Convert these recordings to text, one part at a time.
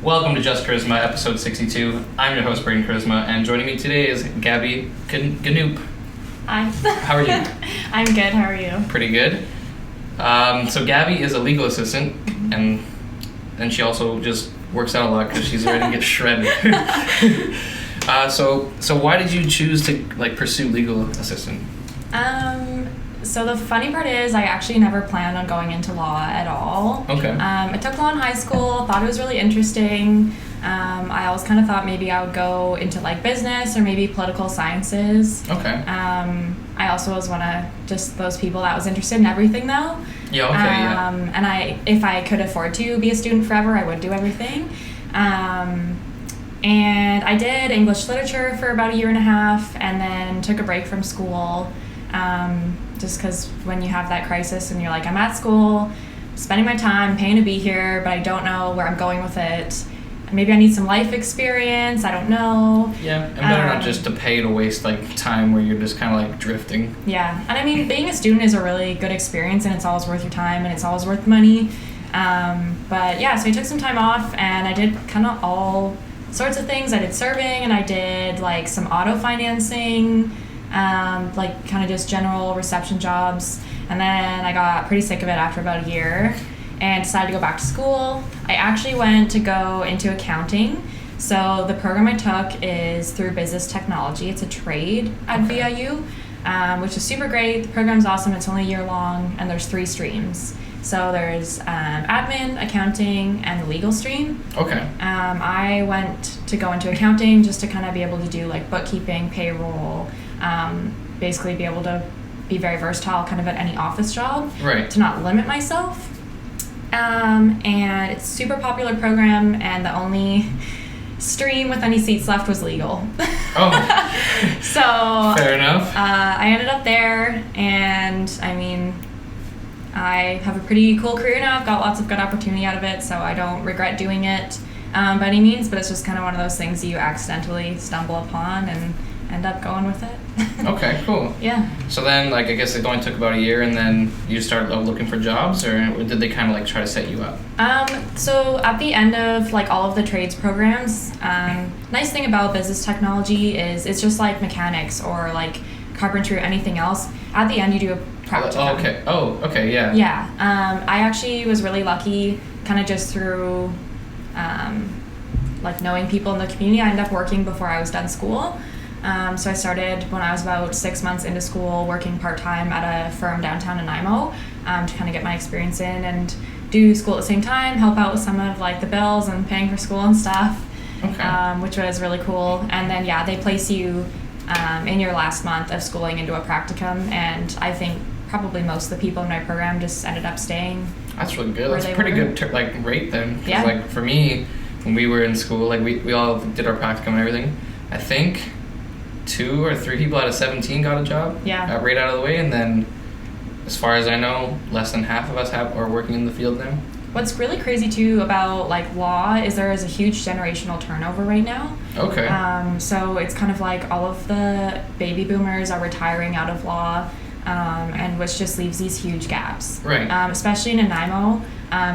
Welcome to Just Koryzma, episode 62. I'm your host, Braden Koryzma, and joining me today is Gabbi Knoop. Hi. How are you? I'm good. How are you? Pretty good. So Gabbi is a legal assistant, and she also just works out a lot because she's ready to get shredded. So why did you choose to pursue legal assistant? So the funny part is I actually never planned on going into law at all. Okay. I took law in high school, thought it was really interesting. I always kind of thought maybe I would go into business or maybe political sciences. Okay. I also was one of just those people that was interested in everything though. Yeah, okay, yeah. And if I could afford to be a student forever, I would do everything. And I did English literature for about a year and a half and then took a break from school. Just because when you have that crisis and you're like, I'm at school, spending my time, paying to be here, but I don't know where I'm going with it. Maybe I need some life experience. I don't know. Yeah, and better not just to pay to waste time where you're just kind of drifting. Yeah, and I mean, being a student is a really good experience, and it's always worth your time, and it's always worth the money. But yeah, so I took some time off, and I did kind of all sorts of things. I did serving, and I did some auto financing. Kind of just general reception jobs, and then I got pretty sick of it after about a year and decided to go back to school. I actually went to go into accounting. So the program I took is through business technology. It's a trade at VIU, which is super great. The program's awesome. It's only a year long, and there's 3 streams. So there's admin, accounting, and the legal stream. Okay. I went to go into accounting just to kind of be able to do bookkeeping, payroll, basically be able to be very versatile kind of at any office job. Right. To not limit myself. And it's a super popular program, and the only stream with any seats left was legal. Oh. So fair enough. I ended up there, and I mean, I have a pretty cool career now. I've got lots of good opportunity out of it, so I don't regret doing it by any means, but it's just kind of one of those things you accidentally stumble upon and end up going with it. Okay, cool. Yeah. So then, I guess it only took about a year, and then you started looking for jobs, or did they kind of try to set you up? So at the end of all of the trades programs, nice thing about business technology is it's just like mechanics or carpentry or anything else. At the end, you do a practicum. Oh, okay, yeah. Yeah. I actually was really lucky, kind of just through knowing people in the community. I ended up working before I was done school. So I started when I was about 6 months into school, working part-time at a firm downtown Nanaimo to kind of get my experience in and do school at the same time, help out with some of the bills and paying for school and stuff, okay. Which was really cool. And then, yeah, they place you in your last month of schooling into a practicum, and I think probably most of the people in my program just ended up staying. That's really good. That's a pretty good rate then. 'Cause, yeah. For me, when we were in school, we all did our practicum and everything. I think 2 or 3 people out of 17 got a job. Yeah. Right out of the way, and then, as far as I know, less than half of us are working in the field now. What's really crazy too about law is there is a huge generational turnover right now. Okay. So it's kind of all of the baby boomers are retiring out of law, and which just leaves these huge gaps. Right. Especially in Nanaimo,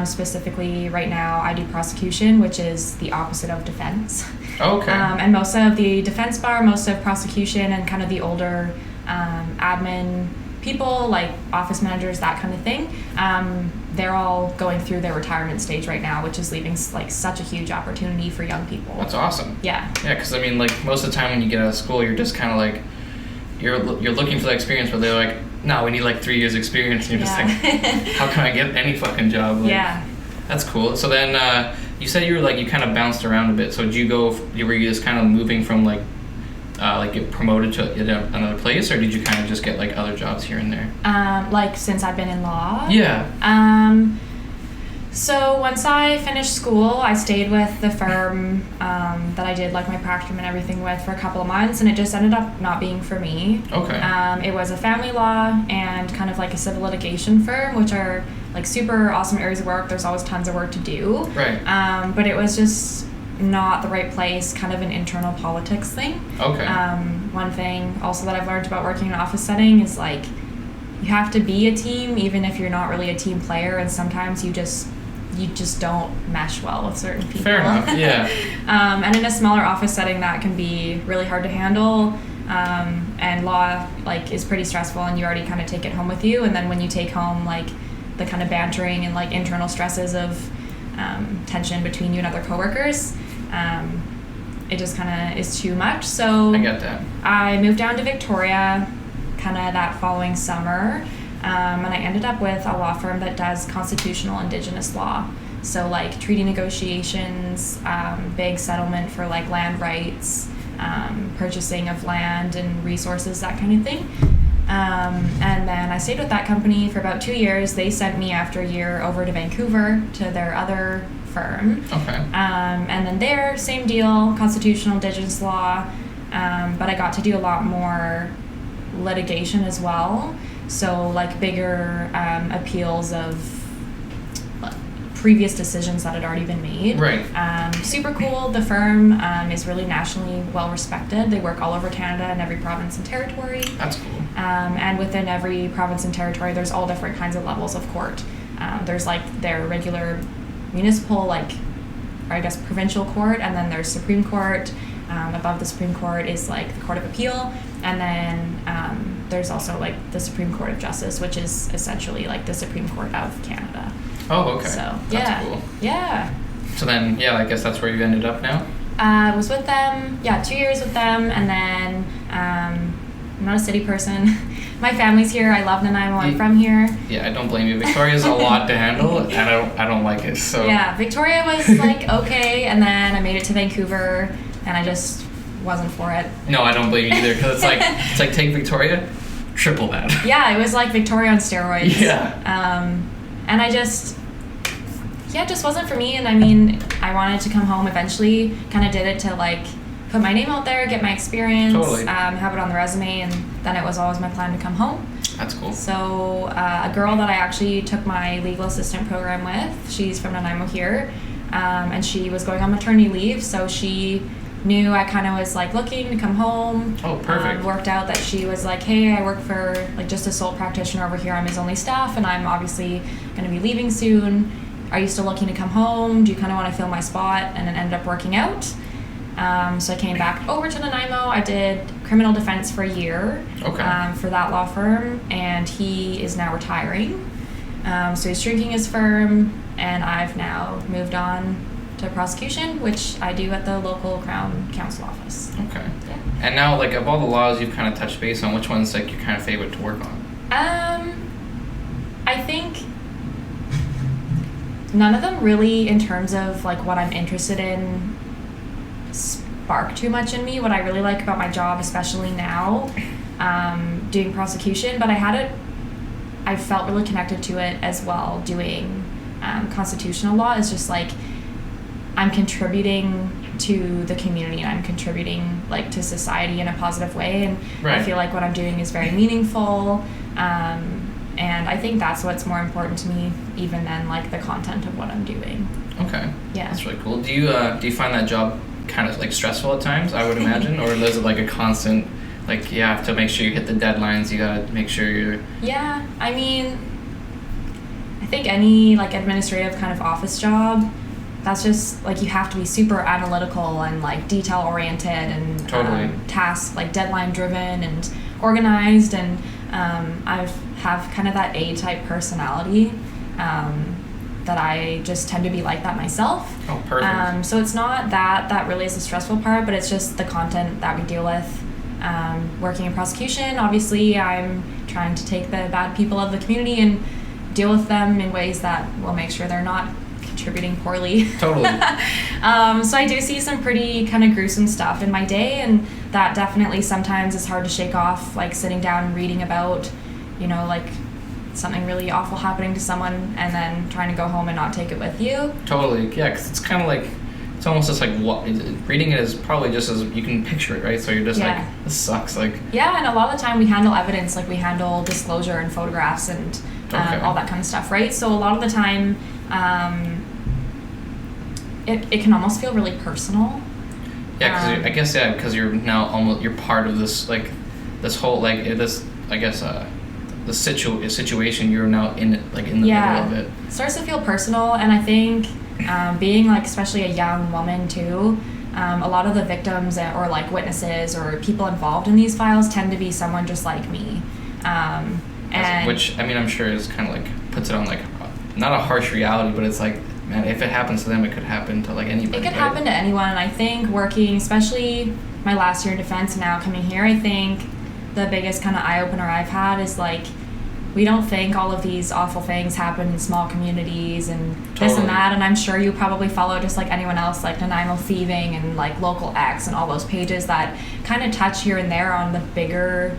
specifically right now I do prosecution, which is the opposite of defense. Okay. And most of the defense bar, most of prosecution, and kind of the older admin people, office managers, that kind of thing, they're all going through their retirement stage right now, which is leaving such a huge opportunity for young people. That's awesome. Yeah. Yeah, because most of the time when you get out of school, you're just kind of you're looking for that experience, but they're no, we need 3 years experience, and you're just how can I get any fucking job? Yeah. That's cool. So then you said you were you kind of bounced around a bit. So did you were you just kind of moving from get promoted to another place, or did you kind of just get other jobs here and there? Since I've been in law? Yeah. So once I finished school, I stayed with the firm that I did my practicum and everything with for a couple of months, and it just ended up not being for me. Okay. It was a family law and kind of a civil litigation firm, which are super awesome areas of work. There's always tons of work to do. Right. But it was just not the right place, kind of an internal politics thing. Okay. One thing also that I've learned about working in an office setting is you have to be a team even if you're not really a team player, and sometimes you you just don't mesh well with certain people. Fair enough, yeah. And in a smaller office setting, that can be really hard to handle. And law, like, is pretty stressful, and you already kind of take it home with you. And then when you take home, like, the kind of bantering and, like, internal stresses of tension between you and other coworkers, it just kind of is too much. So I get that. I moved down to Victoria kind of that following summer, and I ended up with a law firm that does constitutional Indigenous law. So, like, treaty negotiations, big settlement for, like, land rights, purchasing of land and resources, that kind of thing. And then I stayed with that company for about 2 years. They sent me after a year over to Vancouver to their other firm. Okay. And then there, same deal, constitutional Indigenous law, but I got to do a lot more litigation as well. So, like, bigger appeals of previous decisions that had already been made. Right. Super cool. The firm is really nationally well respected. They work all over Canada in every province and territory. That's cool. And within every province and territory, there's all different kinds of levels of court. There's, like, their regular municipal, like, or I guess provincial court, and then there's Supreme Court. Above the Supreme Court is, like, the Court of Appeal, and then there's also, like, the Supreme Court of Justice, which is essentially, like, the Supreme Court of Canada. Oh, okay. So, that's yeah. cool. Yeah. So then, yeah, I guess that's where you ended up now? I was with them, 2 years with them, and then I'm not a city person. My family's here. I love Nanaimo. I'm from here. Yeah, I don't blame you. Victoria's a lot to handle, and I don't like it. So yeah, Victoria was like okay, and then I made it to Vancouver, and I just wasn't for it. No, I don't blame you either, because it's like take Victoria, triple that. Yeah, it was like Victoria on steroids. Yeah. And I just, it just wasn't for me. And I mean, I wanted to come home eventually. Kind of did it to, like, put my name out there, get my experience, Totally. Have it on the resume, and then it was always my plan to come home. That's cool. So a girl that I actually took my legal assistant program with, she's from Nanaimo here, and she was going on maternity leave, so she knew I kind of was, like, looking to come home. Oh, perfect. Worked out that she was like, hey, I work for, like, just a sole practitioner over here. I'm his only staff, and I'm obviously going to be leaving soon. Are you still looking to come home? Do you kind of want to fill my spot? And it ended up working out. So I came back over to Nanaimo. I did criminal defense for a year. Okay. For that law firm, and he is now retiring. So he's shrinking his firm, and I've now moved on to prosecution, which I do at the local Crown Counsel office. Okay. Yeah. And now, like, of all the laws you've kind of touched base on, which one's, like, your kind of favorite to work on? I think none of them really, in terms of, like, what I'm interested in, spark too much in me. What I really like about my job, especially now, doing prosecution, but I felt really connected to it as well doing constitutional law. Is just, like, I'm contributing to the community, and I'm contributing, like, to society in a positive way, and right. I feel like what I'm doing is very meaningful, and I think that's what's more important to me even than, like, the content of what I'm doing. Okay. Yeah. That's really cool. Do you find that job kind of, like, stressful at times, I would imagine, or is it, like, a constant, like, you have to make sure you hit the deadlines, you gotta make sure you're... Yeah, I mean, I think any, like, administrative kind of office job, that's just, like, you have to be super analytical and, like, detail oriented and totally. Task, like, deadline driven and organized, and I have kind of that A-type personality that I just tend to be like that myself. Oh, perfect. So it's not that really is the stressful part, but it's just the content that we deal with. Working in prosecution, obviously I'm trying to take the bad people of the community and deal with them in ways that will make sure they're not contributing poorly. Totally. So I do see some pretty kind of gruesome stuff in my day, and that definitely sometimes is hard to shake off, like sitting down and reading about, you know, like something really awful happening to someone and then trying to go home and not take it with you. Totally. Yeah, because it's kind of like, it's almost just like, what reading it is probably just as you can picture it, right? So you're just like, this sucks. Like, yeah, and a lot of the time we handle evidence, like we handle disclosure and photographs and all that kind of stuff, right? So a lot of the time it can almost feel really personal. Yeah, because I guess, because you're now almost, you're part of this, like, this whole, like, this, I guess, the situation you're now in it, like in the middle of it. It starts to feel personal, and I think being like especially a young woman too, a lot of the victims or like witnesses or people involved in these files tend to be someone just like me. And which, I mean, I'm sure is kind of like puts it on like not a harsh reality, but it's like, man, if it happens to them, it could happen to like anybody. It could happen to anyone. And I think working, especially my last year in defense and now coming here, I think the biggest kind of eye-opener I've had is like, we don't think all of these awful things happen in small communities and this and that. And I'm sure you probably follow, just like anyone else, like Nanaimo Thieving and like Local X and all those pages that kind of touch here and there on the bigger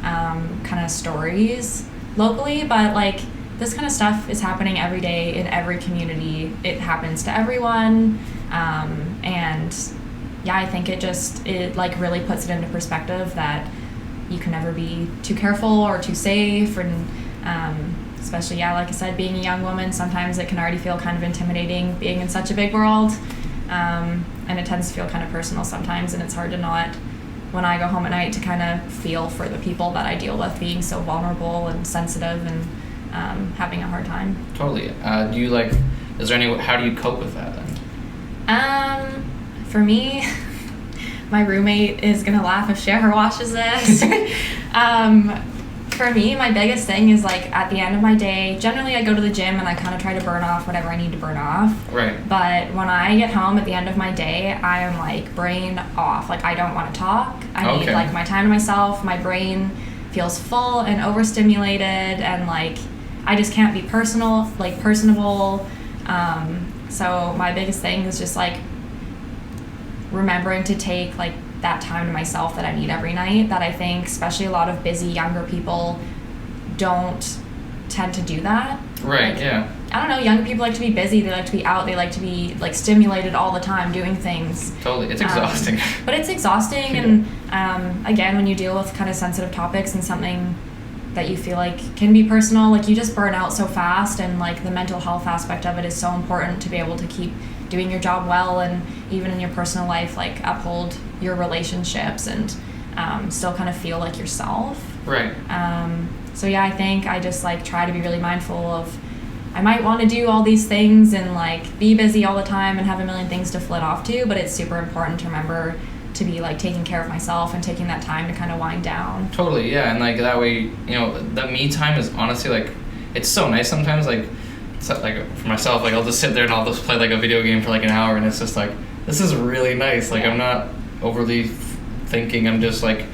kind of stories locally. But like, this kind of stuff is happening every day in every community. It happens to everyone. And yeah, I think it like really puts it into perspective that you can never be too careful or too safe. And especially, yeah, like I said, being a young woman, sometimes it can already feel kind of intimidating being in such a big world. And it tends to feel kind of personal sometimes, and it's hard to not, when I go home at night, to kind of feel for the people that I deal with being so vulnerable and sensitive and having a hard time. Totally. Do you like, is there any, how do you cope with that then? For me, my roommate is gonna laugh if she ever watches this. For me, my biggest thing is like at the end of my day, generally I go to the gym and I kind of try to burn off whatever I need to burn off. Right. But when I get home at the end of my day, I am like brain off. Like I don't want to talk. I need like my time to myself. My brain feels full and overstimulated, and like I just can't be personable. So my biggest thing is just like remembering to take like that time to myself that I need every night, that I think especially a lot of busy younger people don't tend to do that. Right. Like, yeah. I don't know, younger people like to be busy, they like to be out, they like to be like stimulated all the time doing things. Totally. It's exhausting. But it's exhausting. And again, when you deal with kind of sensitive topics and something that you feel like can be personal, like you just burn out so fast, and like the mental health aspect of it is so important to be able to keep doing your job well, and even in your personal life, like uphold your relationships and still kind of feel like yourself. Right. So yeah, I think I just like try to be really mindful of, I might want to do all these things and like be busy all the time and have a million things to flit off to, but it's super important to remember to be like taking care of myself and taking that time to kind of wind down. Totally, yeah. And like that way, you know, the me time is honestly like, it's so nice sometimes. Like, so, like for myself, like I'll just sit there and I'll just play like a video game for like an hour, and it's just like, this is really nice. Like I'm not overly thinking, I'm just like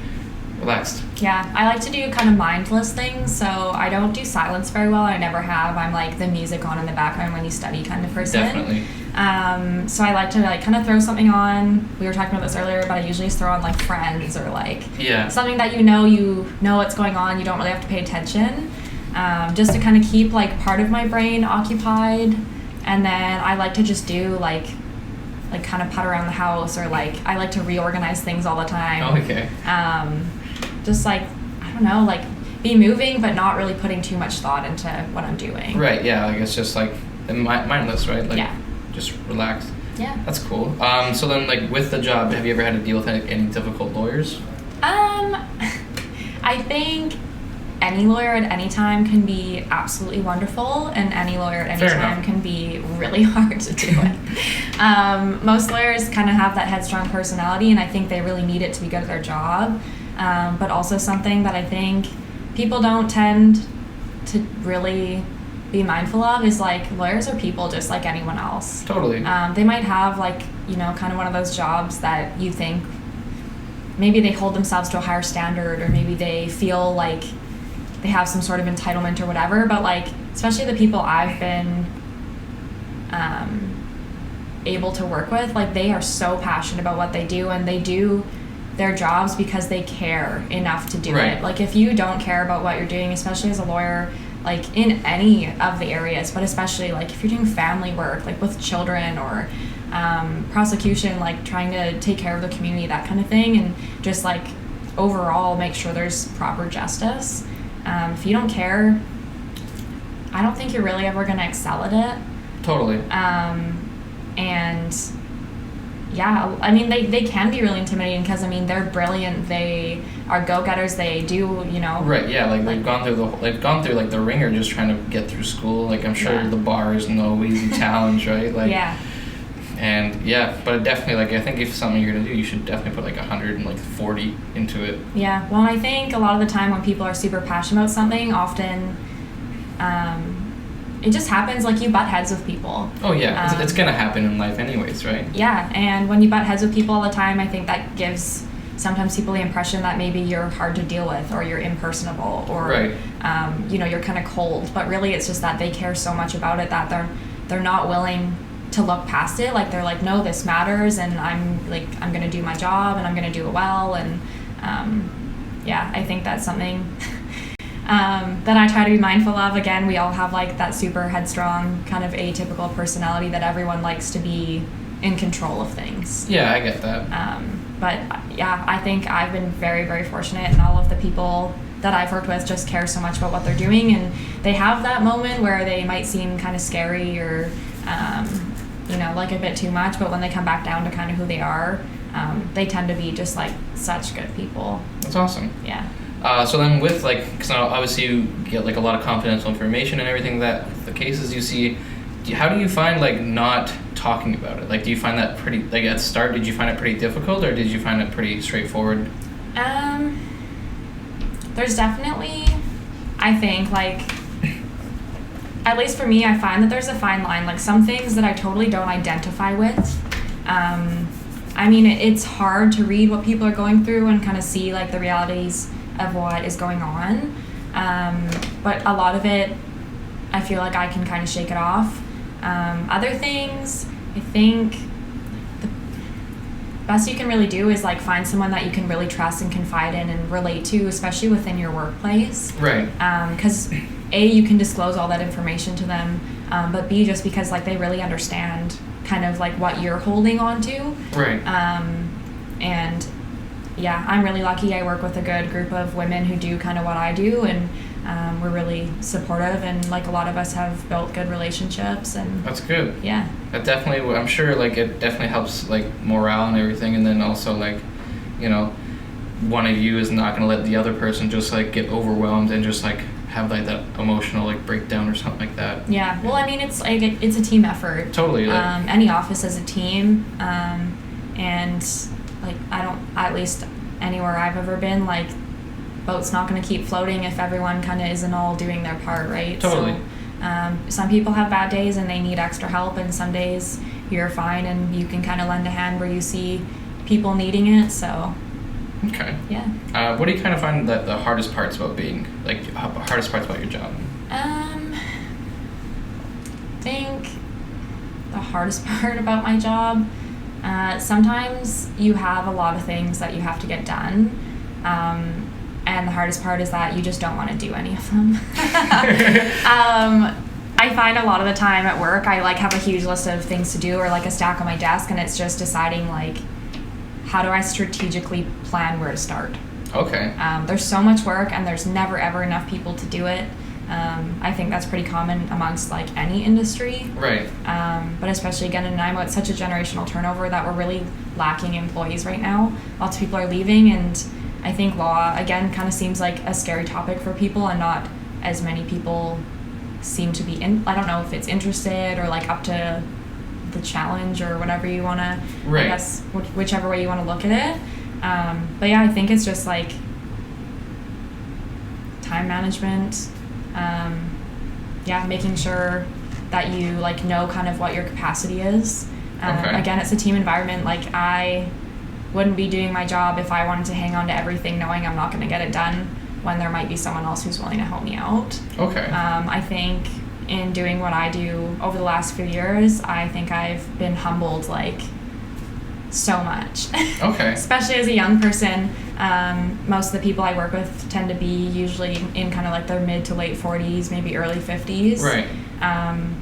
relaxed. Yeah, I like to do kind of mindless things, so I don't do silence very well. I never have. I'm like the music on in the background when you study kind of person. Definitely. So I like to like kind of throw something on. We were talking about this earlier, but I usually just throw on like Friends or like something that you know what's going on. You don't really have to pay attention, just to kind of keep like part of my brain occupied. And then I like to just do like kind of putt around the house, or like I like to reorganize things all the time. Oh, okay. Just like, I don't know, like be moving but not really putting too much thought into what I'm doing. Right, yeah, like it's just like mindless, right? Like just relax. Yeah. That's cool. So then like with the job, have you ever had to deal with any difficult lawyers? I think any lawyer at any time can be absolutely wonderful, and any lawyer at any time can be really hard to deal with. Most lawyers kind of have that headstrong personality, and I think they really need it to be good at their job. But also something that I think people don't tend to really be mindful of is like, lawyers are people just like anyone else. Totally. They might have like, you know, kind of one of those jobs that you think maybe they hold themselves to a higher standard, or maybe they feel like they have some sort of entitlement or whatever, but like especially the people I've been able to work with, like they are so passionate about what they do, and they do their jobs because they care enough to do it. Like if you don't care about what you're doing, especially as a lawyer, like in any of the areas, but especially like if you're doing family work, like with children, or prosecution, like trying to take care of the community, that kind of thing, and just like overall make sure there's proper justice. If you don't care, I don't think you're really ever going to excel at it. Totally. And yeah, I mean, they can be really intimidating because, I mean, they're brilliant. They are go-getters. They do, you know. Right, yeah, like they've gone through like the ringer just trying to get through school. Like I'm sure Yeah. the bar is no easy challenge, right? Like, Yeah. and yeah, but definitely, like, I think if something you're gonna do, you should definitely put like 140 into it. Yeah. Well, I think a lot of the time when people are super passionate about something, often it just happens, like, you butt heads with people. Oh yeah, it's gonna happen in life anyways, right? Yeah, and when you butt heads with people all the time, I think that gives sometimes people the impression that maybe you're hard to deal with, or you're impersonable, or Right. you know, you're kind of cold. But really, it's just that they care so much about it that they're not willing to look past it. Like, they're like, no, this matters, and I'm gonna do my job, and I'm gonna do it well, and yeah, I think that's something that I try to be mindful of. Again, we all have like that super headstrong kind of atypical personality that everyone likes to be in control of things. Yeah, I get that. But yeah, I think I've been very, very fortunate, and all of the people that I've worked with just care so much about what they're doing, and they have that moment where they might seem kind of scary or you know, like a bit too much, but when they come back down to kind of who they are, they tend to be just like such good people. That's awesome. Yeah. So then with, like, because obviously you get like a lot of confidential information and everything, that the cases you see, how do you find like not talking about it? Like, do you find that pretty, like at start, did you find it pretty difficult, or did you find it pretty straightforward? There's definitely, I think, like, at least for me, I find that there's a fine line. Like, some things that I totally don't identify with. I mean, it's hard to read what people are going through and kind of see like the realities of what is going on. But a lot of it, I feel like I can kind of shake it off. Other things, I think the best you can really do is like find someone that you can really trust and confide in and relate to, especially within your workplace. Right. Because A, you can disclose all that information to them, but B, just because like they really understand kind of like what you're holding on to. Right. And yeah, I'm really lucky. I work with a good group of women who do kind of what I do, and we're really supportive, and like a lot of us have built good relationships. And That's good. yeah, That definitely, I'm sure, like, it definitely helps, like, morale and everything, and then also, like, you know, one of you is not going to let the other person just, like, get overwhelmed and just, like, have, like, that emotional, like, breakdown or something like that. yeah. Well, I mean, it's like it's a team effort. Totally. Like, Any office is a team, and like at least anywhere I've ever been, like, boat's not going to keep floating if everyone kind of isn't all doing their part, right? Totally. So, some people have bad days and they need extra help, and some days you're fine and you can kind of lend a hand where you see people needing it. So, okay. yeah. What do you kind of find that the hardest parts about being, like, hardest parts about your job? I think the hardest part about my job, sometimes you have a lot of things that you have to get done, and the hardest part is that you just don't want to do any of them. I find a lot of the time at work, I like have a huge list of things to do, or like a stack on my desk, and it's just deciding like, how do I strategically plan where to start? Okay. There's so much work, and there's never ever enough people to do it. I think that's pretty common amongst like any industry. Right. But especially again in Nanaimo, it's such a generational turnover that we're really lacking employees right now. Lots of people are leaving, and I think law again kind of seems like a scary topic for people, and not as many people seem to be I don't know if it's interested or like up to the challenge or whatever you want to. Right. I guess whichever way you want to look at it. But yeah, I think it's just like time management. Yeah, making sure that you like know kind of what your capacity is. Okay. Again, it's a team environment. Like, I wouldn't be doing my job if I wanted to hang on to everything knowing I'm not going to get it done when there might be someone else who's willing to help me out. Okay. I think in doing what I do over the last few years, I think I've been humbled like so much. Okay. Especially as a young person, most of the people I work with tend to be usually in kind of like their mid to late 40s, maybe early 50s. Right. And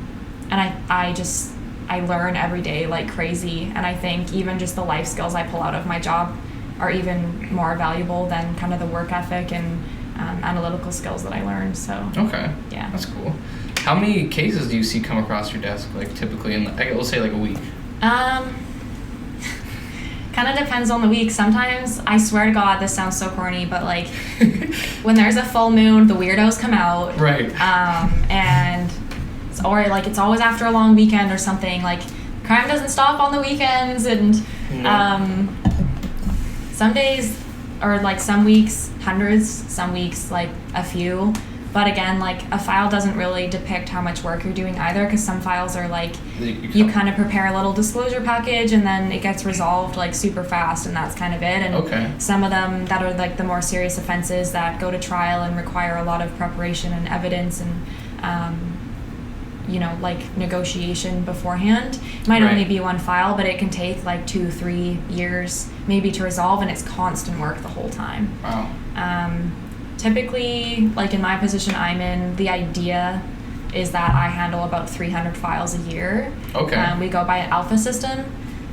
I learn every day like crazy, and I think even just the life skills I pull out of my job are even more valuable than kind of the work ethic and analytical skills that I learned. So Okay. yeah. That's cool. How many cases do you see come across your desk, like, typically in, let's say, like, a week? Kind of depends on the week. Sometimes, I swear to God, this sounds so corny, but like when there's a full moon, the weirdos come out. Right. And or like it's always after a long weekend or something. Like crime doesn't stop on the weekends, and some days or like some weeks hundreds, some weeks like a few. But again, like a file doesn't really depict how much work you're doing either, because some files are like you kind of prepare a little disclosure package and then it gets resolved like super fast, and that's kind of it. And some of them that are like the more serious offenses that go to trial and require a lot of preparation and evidence and like negotiation beforehand. It might only be one file, but it can take like 2-3 years maybe to resolve, and it's constant work the whole time. Wow. Typically, like in my position I'm in, the idea is that I handle about 300 files a year. Okay. We go by an alpha system.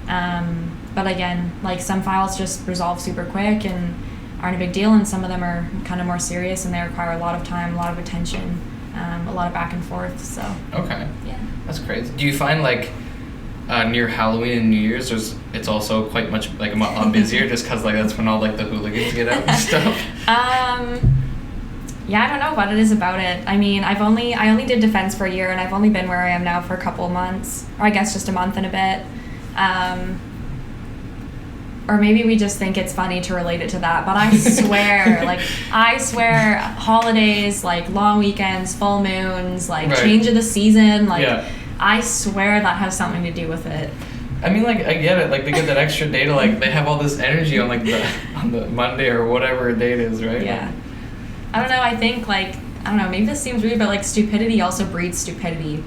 But again, like some files just resolve super quick and aren't a big deal, and some of them are kind of more serious and they require a lot of time, a lot of attention, a lot of back and forth. So. Okay. Yeah. That's crazy. Do you find like near Halloween and New Year's, it's also quite much like a lot busier, just because like that's when all like the hooligans get out and stuff? Yeah, I don't know what it is about it. I mean, I only did defense for a year, and I've only been where I am now for a couple of months, or I guess just a month and a bit. Or maybe we just think it's funny to relate it to that, but I swear, holidays, like long weekends, full moons, like change of the season, like I swear that has something to do with it. I mean, like, I get it. Like, they get that extra day to, like, they have all this energy on, like, on the Monday or whatever date is, right? Yeah. I don't know. I think, like, I don't know. Maybe this seems weird, but, like, stupidity also breeds stupidity.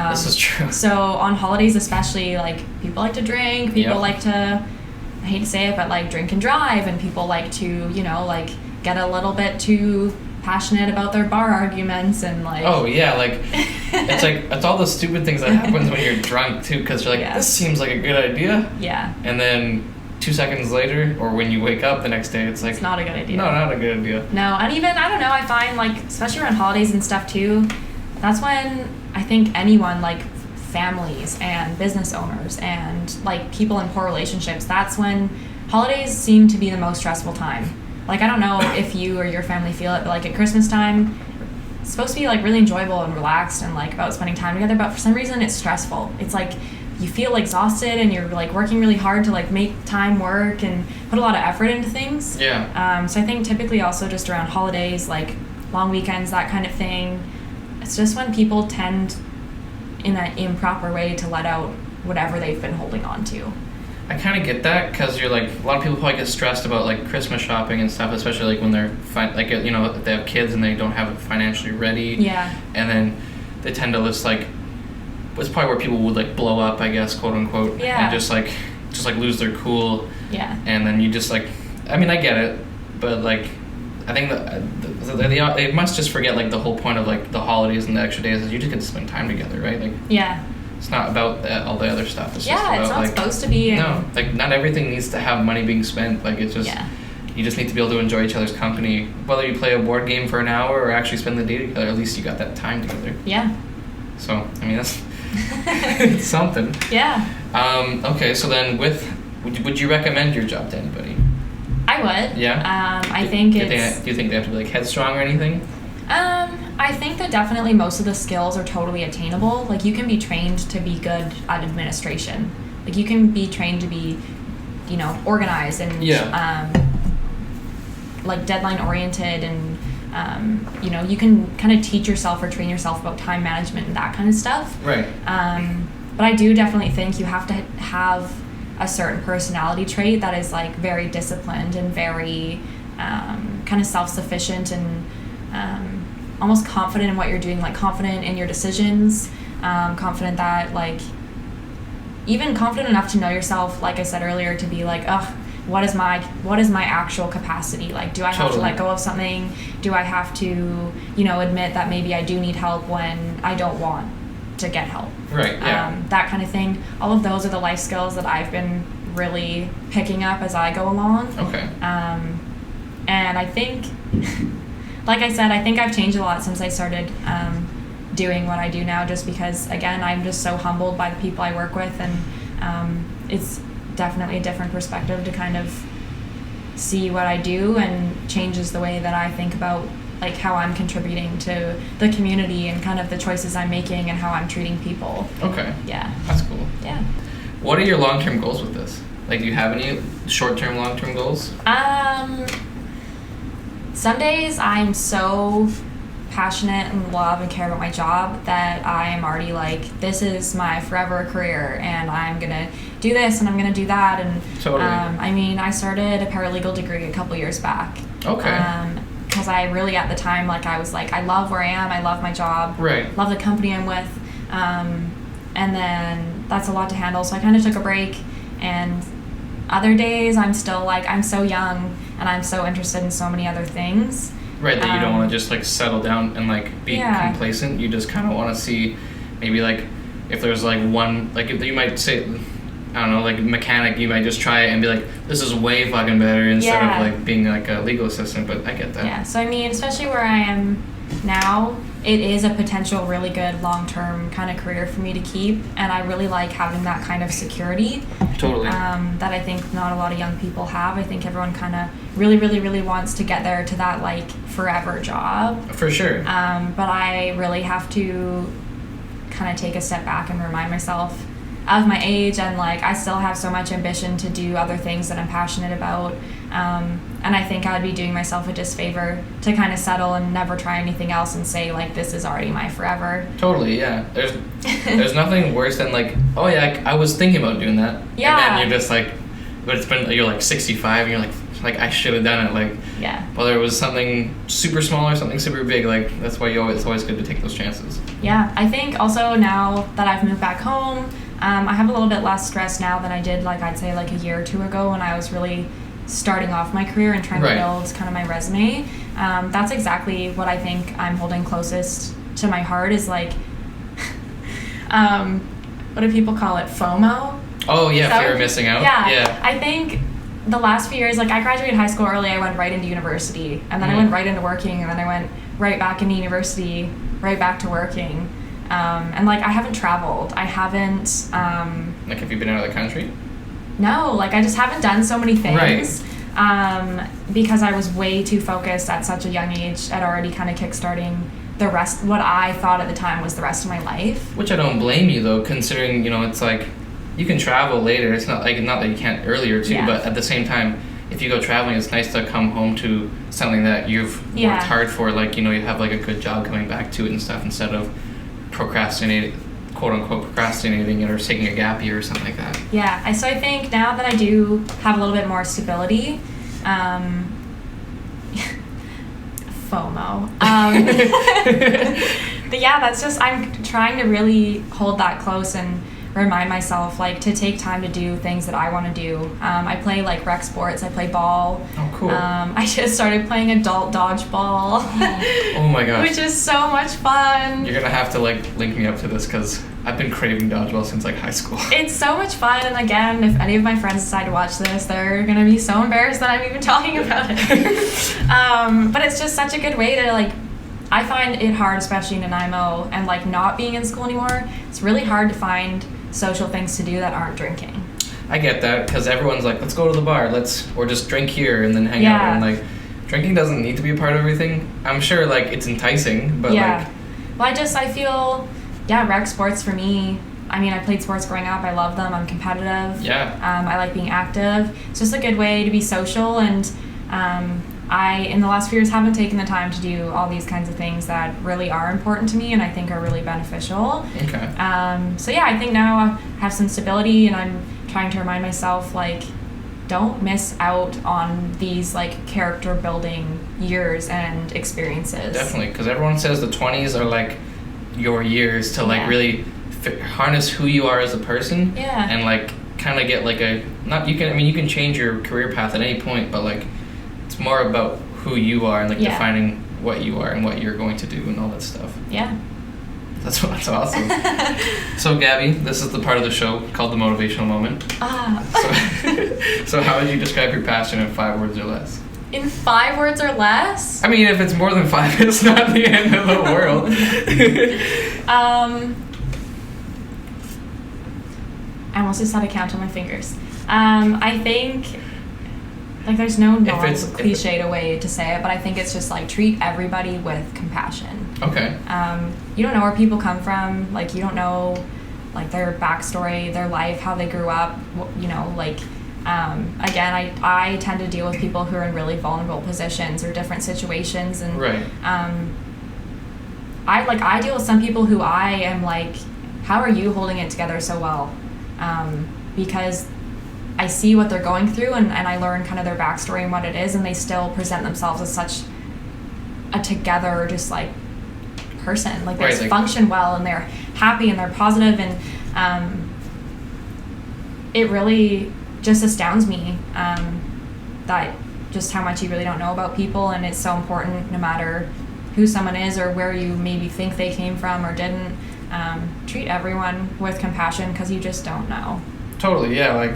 This is true. So on holidays especially, like, people like to drink. People like to, I hate to say it, but, like, drink and drive. And people like to, like, get a little bit too passionate about their bar arguments and like it's all the stupid things that happens when you're drunk too, because you're like this seems like a good idea, and then 2 seconds later or when you wake up the next day it's like it's not a good idea. No, not a good idea. No, and even I don't know, I find like especially around holidays and stuff too, that's when I think anyone, like families and business owners and like people in poor relationships, that's when holidays seem to be the most stressful time. Like, I don't know if you or your family feel it, but, like, at Christmas time, it's supposed to be, like, really enjoyable and relaxed and, like, about spending time together, but for some reason it's stressful. It's, like, you feel exhausted and you're, like, working really hard to, like, make time work and put a lot of effort into things. Yeah. So I think typically also just around holidays, like, long weekends, that kind of thing, it's just when people tend in an improper way to let out whatever they've been holding on to. I kind of get that, because you're like, a lot of people probably get stressed about like Christmas shopping and stuff, especially like when they're if they have kids and they don't have it financially ready. Yeah. And then they tend to just like, it's probably where people would like blow up, I guess, quote unquote. Yeah. And just like lose their cool. Yeah. And then you just like, I mean, I get it, but like, I think that they must just forget like the whole point of like the holidays and the extra days is you just get to spend time together, right? Like. Yeah. It's not about all the other stuff. It's just about, it's not like, supposed to be. No, like not everything needs to have money being spent. Like it's just, you just need to be able to enjoy each other's company. Whether you play a board game for an hour or actually spend the day together, at least you got that time together. Yeah. So, I mean, that's it's something. Yeah. Okay, so then would you recommend your job to anybody? I would. Yeah? I think do you think they have to be like headstrong or anything? I think that definitely most of the skills are totally attainable. Like, you can be trained to be good at administration. Like, you can be trained to be, organized and, like, deadline-oriented and, you can kind of teach yourself or train yourself about time management and that kind of stuff. Right. But I do definitely think you have to have a certain personality trait that is, like, very disciplined and very kind of self-sufficient and almost confident in what you're doing, like confident in your decisions, confident that like even confident enough to know yourself, like I said earlier, to be like, what is my actual capacity? Like, do I have to let go of something? Do I have to, admit that maybe I do need help when I don't want to get help? Right, yeah. That kind of thing. All of those are the life skills that I've been really picking up as I go along. Okay. And I think like I said, I think I've changed a lot since I started doing what I do now, just because, again, I'm just so humbled by the people I work with, and it's definitely a different perspective to kind of see what I do, and changes the way that I think about like how I'm contributing to the community and kind of the choices I'm making and how I'm treating people. Okay. Yeah. That's cool. Yeah. What are your long-term goals with this? Like, do you have any short-term, long-term goals? Some days I'm so passionate and love and care about my job that I am already like, this is my forever career, and I'm gonna do this and I'm gonna do that. And Totally. I mean, I started a paralegal degree a couple years back. Okay. Because I really, at the time, like, I was like, I love where I am, I love my job, Right. love the company I'm with, and then that's a lot to handle, so I kind of took a break. And other days I'm still like, I'm so young and I'm so interested in so many other things. Right, that you don't want to just like settle down and like be complacent. You just kind of want to see maybe like if there's like one, like if you might say, I don't know, like mechanic, you might just try it and be like, this is way fucking better, instead of like being like a legal assistant. But I get that. Yeah, so I mean, especially where I am now, it is a potential really good long-term kind of career for me to keep, and I really like having that kind of security. Totally. That I think not a lot of young people have. I think everyone kind of really, really, really wants to get there to that like forever job. For sure. But I really have to kind of take a step back and remind myself of my age, and like I still have so much ambition to do other things that I'm passionate about. And I think I'd be doing myself a disfavor to kind of settle and never try anything else and say like, this is already my forever. Totally, yeah. There's nothing worse than like, oh yeah, I was thinking about doing that. Yeah. And then you're just like, but it's been, you're like 65 and you're like I should have done it. Like, yeah. Whether it was something super small or something super big, like that's why it's always good to take those chances. Yeah, I think also now that I've moved back home, I have a little bit less stress now than I did, like I'd say like a year or two ago when I was really starting off my career and trying to build kind of my resume. That's exactly what I think I'm holding closest to my heart is like, what do people call it? FOMO? Oh yeah, fear of missing out. Yeah. I think the last few years, like I graduated high school early, I went right into university, and then I went right into working, and then I went right back into university, right back to working. And like I haven't traveled. I haven't like have you been out of the country? No, like I just haven't done so many things. Right. Because I was way too focused at such a young age at already kind of kickstarting the rest, what I thought at the time was the rest of my life. Which I don't blame you though, considering, it's like you can travel later. It's not that you can't earlier too, but at the same time, if you go traveling, it's nice to come home to something that you've worked hard for, like, you have like a good job coming back to it and stuff, instead of quote unquote procrastinating it or taking a gap year or something like that. Yeah, so I think now that I do have a little bit more stability, FOMO. But yeah, that's just, I'm trying to really hold that close and remind myself like to take time to do things that I want to do. I play like rec sports, I play ball. Oh, cool. I just started playing adult dodgeball. Oh my gosh. Which is so much fun. You're gonna have to like link me up to this, because I've been craving dodgeball since like high school. It's so much fun, and again, if any of my friends decide to watch this, they're gonna be so embarrassed that I'm even talking about it. But it's just such a good way to like, I find it hard, especially in Nanaimo and like not being in school anymore, it's really hard to find social things to do that aren't drinking. I get that, because everyone's like, let's go to the bar, or just drink here and then hang out, and like drinking doesn't need to be a part of everything. I'm sure like it's enticing, but like, well, I feel rec sports for me, I mean, I played sports growing up, I love them, I'm competitive, I like being active. It's just a good way to be social, and I, in the last few years, haven't taken the time to do all these kinds of things that really are important to me and I think are really beneficial. Okay. So yeah, I think now I have some stability, and I'm trying to remind myself, like, don't miss out on these like character building years and experiences. Definitely, because everyone says the 20s are like your years to like really harness who you are as a person. Yeah. And like kind of get like you can change your career path at any point, but like it's more about who you are and like defining what you are and what you're going to do and all that stuff. Yeah. That's awesome. So Gabby, this is the part of the show called the motivational moment. So how would you describe your passion in 5 words or less? In 5 words or less? I mean, if it's more than 5, it's not the end of the world. I almost just had to count on my fingers. I think, like, there's no non-cliched way to say it, but I think it's just, like, treat everybody with compassion. Okay. You don't know where people come from. Like, you don't know, like, their backstory, their life, how they grew up, you know, like, again, I tend to deal with people who are in really vulnerable positions or different situations, and right. I deal with some people who I am like, how are you holding it together so well? Because I see what they're going through, and I learn kind of their backstory and what it is, and they still present themselves as such a together, just like person. Like, they right, just function well, and they're happy and they're positive, and it really just astounds me that just how much you really don't know about people, and it's so important no matter who someone is or where you maybe think they came from or didn't. Treat everyone with compassion, because you just don't know. Totally, yeah. Like,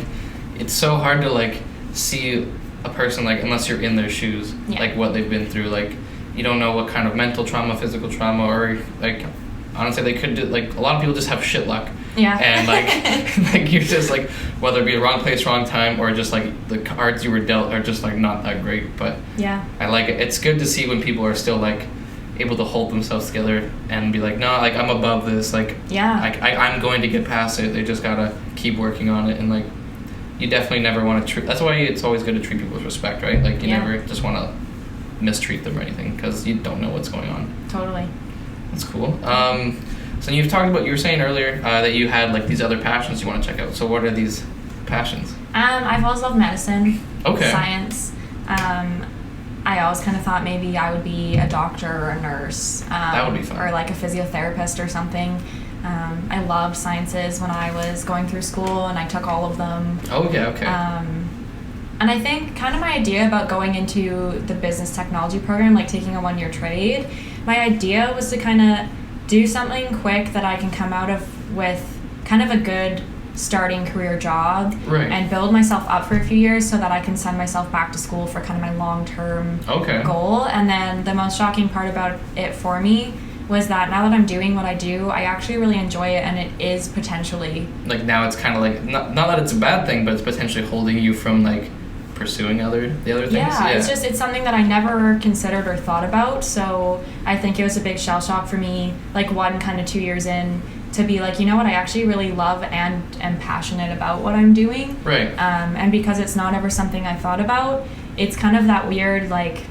it's so hard to, like, see a person, like, unless you're in their shoes, yeah. like, what they've been through. Like, you don't know what kind of mental trauma, physical trauma, or, like, honestly, they could do, like, a lot of people just have shit luck. Yeah. And, like, like, you're just, like, whether it be a wrong place, wrong time, or just, like, the cards you were dealt are just, like, not that great. But yeah, I like it. It's good to see when people are still, like, able to hold themselves together and be like, no, like, I'm above this, like, yeah, like, I'm going to get past it. They just gotta keep working on it, and, like, you definitely never want to treat, that's why it's always good to treat people with respect, right? Like, you never just want to mistreat them or anything, because you don't know what's going on. Totally. That's cool. So you've talked about, you were saying earlier that you had, like, these other passions you want to check out. So what are these passions? I've always loved medicine, okay, science. I always kind of thought maybe I would be a doctor or a nurse. That would be fun. Or like a physiotherapist or something. I loved sciences when I was going through school, and I took all of them. Oh, yeah, okay. And I think kind of my idea about going into the business technology program, like taking a 1-year trade, my idea was to kind of do something quick that I can come out of with kind of a good starting career job, right, and build myself up for a few years so that I can send myself back to school for kind of my long-term goal. And then the most shocking part about it for me was that now that I'm doing what I do, I actually really enjoy it, and it is potentially, like, now it's kind of like, not that it's a bad thing, but it's potentially holding you from, like, pursuing the other things. Yeah, it's something that I never considered or thought about. So I think it was a big shell shock for me, like, 1 kind of 2 years in, to be like, you know what, I actually really love and am passionate about what I'm doing. Right. And because it's not ever something I thought about, it's kind of that weird, like,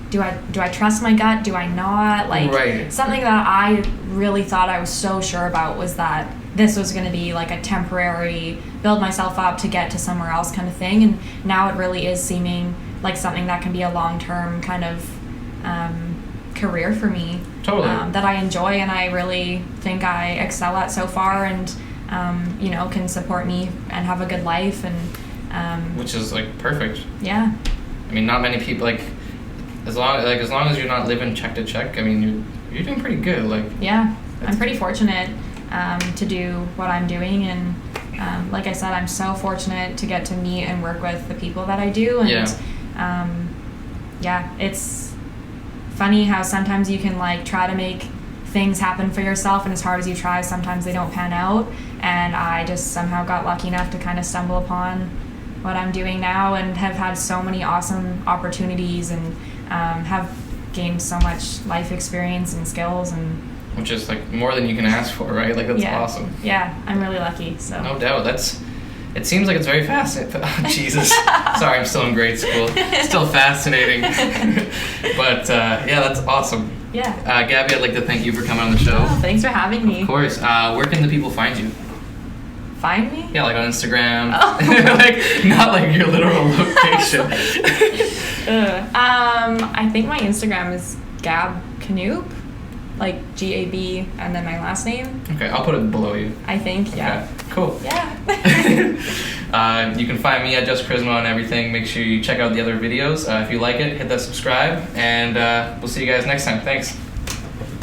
do I trust my gut? Do I not? Like, right, something that I really thought I was so sure about was that this was going to be like a temporary build myself up to get to somewhere else kind of thing. And now it really is seeming like something that can be a long-term kind of career for me. Totally. That I enjoy, and I really think I excel at so far, and you know, can support me and have a good life, and which is, like, perfect. Yeah. I mean, not many people, like, as long as you're not living check to check, I mean, you're doing pretty good. Like, yeah, I'm pretty fortunate to do what I'm doing, and like I said, I'm so fortunate to get to meet and work with the people that I do, and yeah, it's funny how sometimes you can, like, try to make things happen for yourself, and as hard as you try, sometimes they don't pan out. And I just somehow got lucky enough to kind of stumble upon what I'm doing now, and have had so many awesome opportunities, and have gained so much life experience and skills, and which is, like, more than you can ask for, right? Like, that's awesome. Yeah, I'm really lucky. So no doubt. It seems like it's very fascinating. Oh, Jesus. Sorry, I'm still in grade school. Still fascinating. But, yeah, that's awesome. Yeah. Gabbi, I'd like to thank you for coming on the show. Oh, thanks for having me. Of course. Where can the people find you? Find me? Yeah, like on Instagram. Oh. Like, not like your literal location. I think my Instagram is Gabbi Knoop, like Gab and then my last name. Okay, I'll put it below you. I think, yeah. Okay, cool. Yeah. You can find me at Just Koryzma and everything. Make sure you check out the other videos. If you like it, hit that subscribe, and we'll see you guys next time. Thanks.